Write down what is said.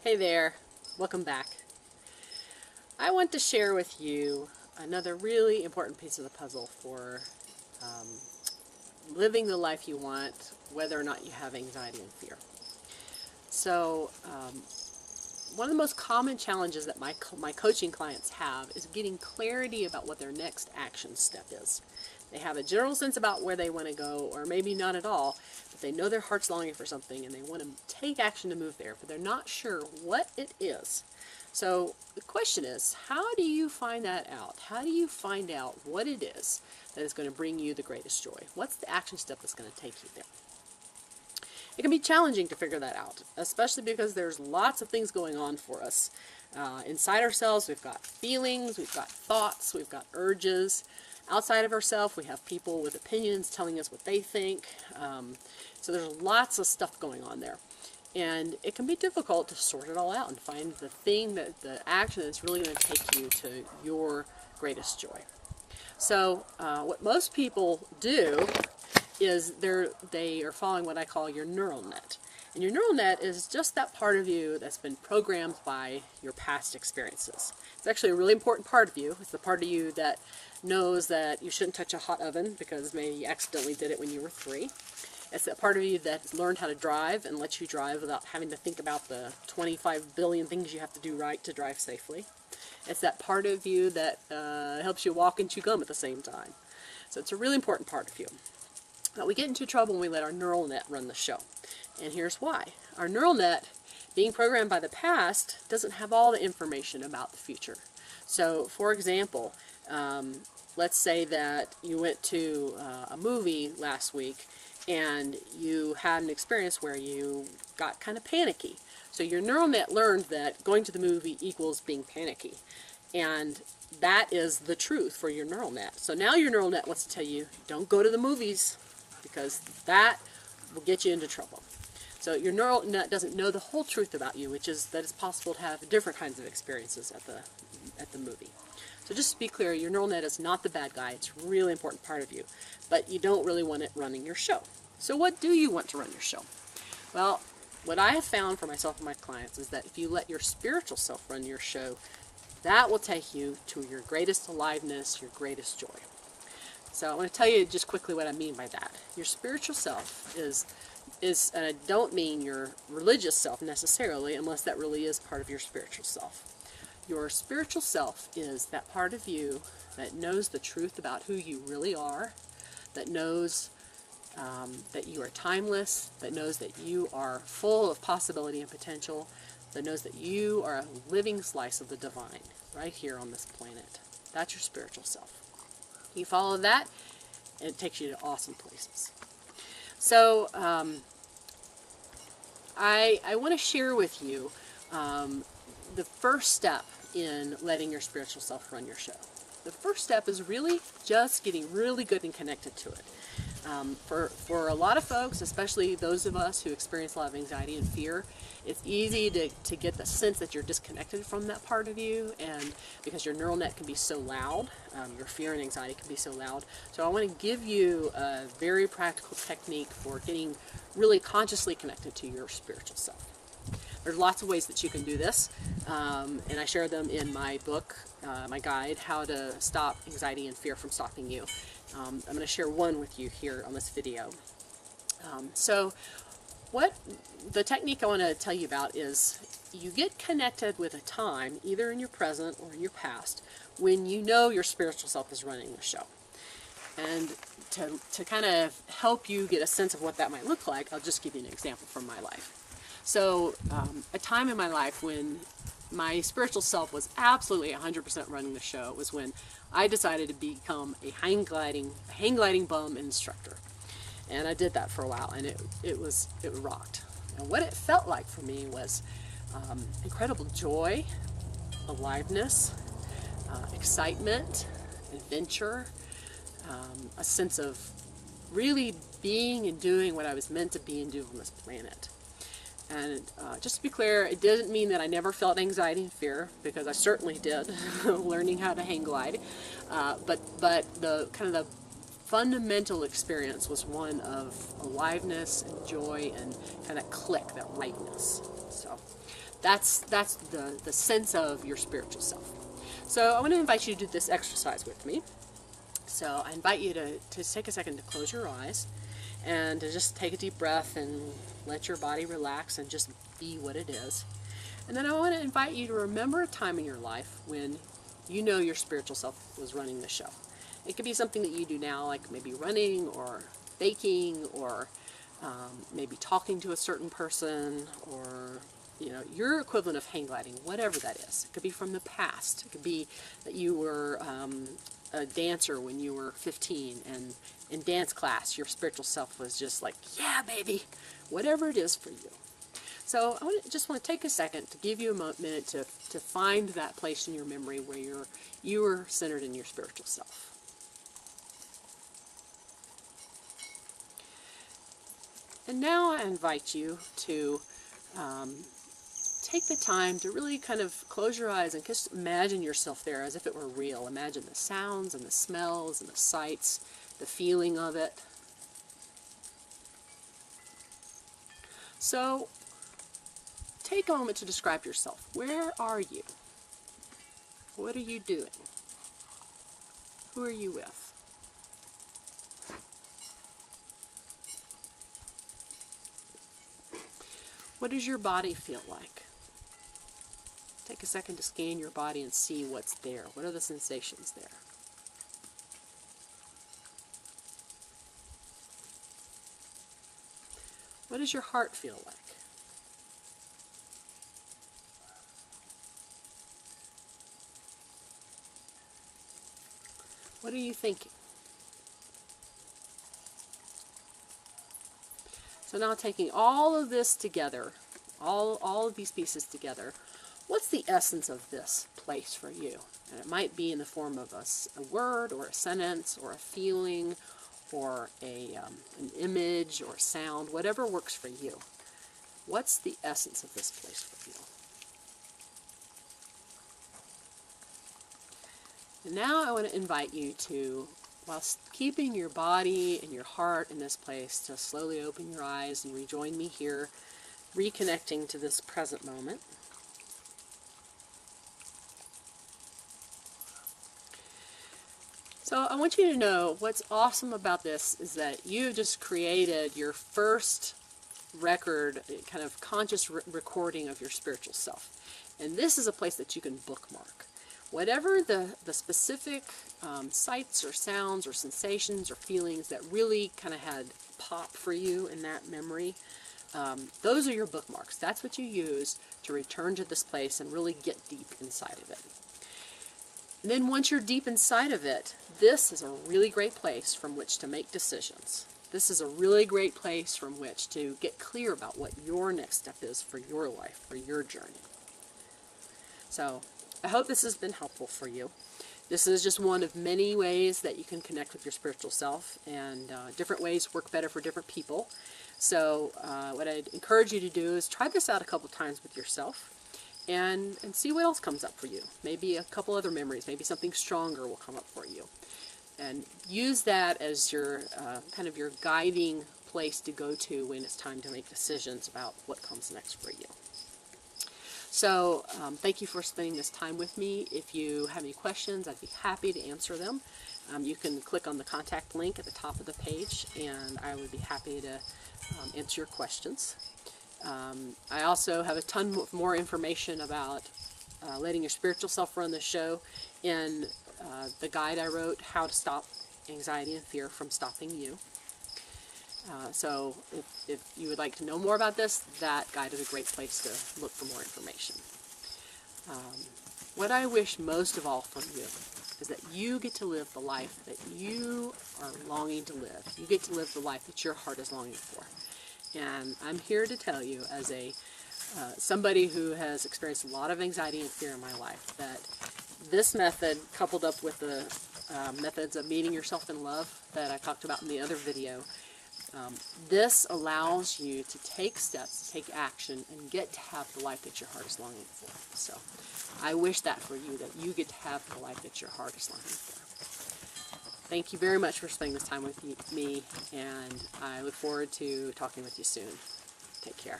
Hey there, welcome back. I want to share with you another really important piece of the puzzle for living the life you want, whether or not you have anxiety and fear. So, one of the most common challenges that my coaching clients have is getting clarity about what their next action step is. They have a general sense about where they want to go, or maybe not at all, but they know their heart's longing for something and they want to take action to move there, but they're not sure what it is. So the question is, how do you find that out? How do you find out what it is that is going to bring you the greatest joy? What's the action step that's going to take you there? It can be challenging to figure that out, especially because there's lots of things going on for us. Inside ourselves, we've got feelings, we've got thoughts, we've got urges. Outside of ourselves, we have people with opinions telling us what they think. So there's lots of stuff going on there. And it can be difficult to sort it all out and find the thing, the action that's really going to take you to your greatest joy. So what most people do is they are following what I call your neural net. And your neural net is just that part of you that's been programmed by your past experiences. It's actually a really important part of you. It's the part of you that knows that you shouldn't touch a hot oven because maybe you accidentally did it when you were 3. It's that part of you that learned how to drive and lets you drive without having to think about the 25 billion things you have to do right to drive safely. It's that part of you that helps you walk and chew gum at the same time. So it's a really important part of you. But we get into trouble when we let our neural net run the show. And here's why. Our neural net, being programmed by the past, doesn't have all the information about the future. So, for example, let's say that you went to a movie last week and you had an experience where you got kind of panicky. So your neural net learned that going to the movie equals being panicky. And that is the truth for your neural net. So now your neural net wants to tell you, don't go to the movies, because that will get you into trouble. So your neural net doesn't know the whole truth about you, which is that it's possible to have different kinds of experiences at the movie. So just to be clear, your neural net is not the bad guy. It's a really important part of you, but you don't really want it running your show. So what do you want to run your show? Well, what I have found for myself and my clients is that if you let your spiritual self run your show, that will take you to your greatest aliveness, your greatest joy. So I want to tell you just quickly what I mean by that. Your spiritual self is, and I don't mean your religious self necessarily, unless that really is part of your spiritual self. Your spiritual self is that part of you that knows the truth about who you really are, that knows that you are timeless, that knows that you are full of possibility and potential, that knows that you are a living slice of the divine right here on this planet. That's your spiritual self. You follow that, and it takes you to awesome places. So I want to share with you the first step in letting your spiritual self run your show. The first step is really just getting really good and connected to it. For a lot of folks, especially those of us who experience a lot of anxiety and fear, it's easy to get the sense that you're disconnected from that part of you, and because your neural net can be so loud, your fear and anxiety can be so loud. So I want to give you a very practical technique for getting really consciously connected to your spiritual self. There's lots of ways that you can do this, and I share them in my book, my guide, How to Stop Anxiety and Fear from Stopping You. I'm going to share one with you here on this video. So what the technique I want to tell you about is you get connected with a time, either in your present or in your past, when you know your spiritual self is running the show. And to kind of help you get a sense of what that might look like, I'll just give you an example from my life. So a time in my life when my spiritual self was absolutely 100% running the show was when I decided to become a hang gliding bum instructor. And I did that for a while, and it rocked. And what it felt like for me was incredible joy, aliveness, excitement, adventure, a sense of really being and doing what I was meant to be and do on this planet. And just to be clear, it doesn't mean that I never felt anxiety and fear, because I certainly did, learning how to hang glide. But the kind of the fundamental experience was one of aliveness and joy and kind of click, that rightness. So That's the sense of your spiritual self. So I want to invite you to do this exercise with me. So I invite you to take a second to close your eyes and to just take a deep breath and let your body relax and just be what it is. And then I want to invite you to remember a time in your life when you know your spiritual self was running the show. It could be something that you do now, like maybe running or baking or maybe talking to a certain person, or your equivalent of hang gliding, whatever that is. It could be from the past. It could be that you were a dancer when you were 15, and in dance class your spiritual self was just like, yeah baby, whatever it is for you. So I just want to take a second to give you a minute to find that place in your memory where you were centered in your spiritual self. And now I invite you to take the time to really kind of close your eyes and just imagine yourself there as if it were real. Imagine the sounds and the smells and the sights, the feeling of it. So take a moment to describe yourself. Where are you? What are you doing? Who are you with? What does your body feel like? Take a second to scan your body and see what's there. What are the sensations there? What does your heart feel like? What are you thinking? So now taking all of this together, all of these pieces together, what's the essence of this place for you? And it might be in the form of a word or a sentence or a feeling or an image or sound, whatever works for you. What's the essence of this place for you? And now I want to invite you to, whilst keeping your body and your heart in this place, to slowly open your eyes and rejoin me here, reconnecting to this present moment. So I want you to know what's awesome about this is that you just created your first record, kind of conscious recording of your spiritual self. And this is a place that you can bookmark. Whatever the specific sights or sounds or sensations or feelings that really kind of had pop for you in that memory, those are your bookmarks. That's what you use to return to this place and really get deep inside of it. And then once you're deep inside of it, this is a really great place from which to make decisions. This is a really great place from which to get clear about what your next step is for your life, for your journey. So I hope this has been helpful for you. This is just one of many ways that you can connect with your spiritual self, and different ways work better for different people. So what I'd encourage you to do is try this out a couple times with yourself and see what else comes up for you. Maybe a couple other memories, maybe something stronger will come up for you. And use that as your kind of your guiding place to go to when it's time to make decisions about what comes next for you. So thank you for spending this time with me. If you have any questions, I'd be happy to answer them. You can click on the contact link at the top of the page, and I would be happy to answer your questions. I also have a ton more information about letting your spiritual self run the show in the guide I wrote, How to Stop Anxiety and Fear from Stopping You. So if you would like to know more about this, that guide is a great place to look for more information. What I wish most of all from you is that you get to live the life that you are longing to live. You get to live the life that your heart is longing for. And I'm here to tell you, as somebody who has experienced a lot of anxiety and fear in my life, that this method, coupled up with the methods of meeting yourself in love that I talked about in the other video, this allows you to take steps, to take action, and get to have the life that your heart is longing for. So I wish that for you, that you get to have the life that your heart is longing for. Thank you very much for spending this time with me, and I look forward to talking with you soon. Take care.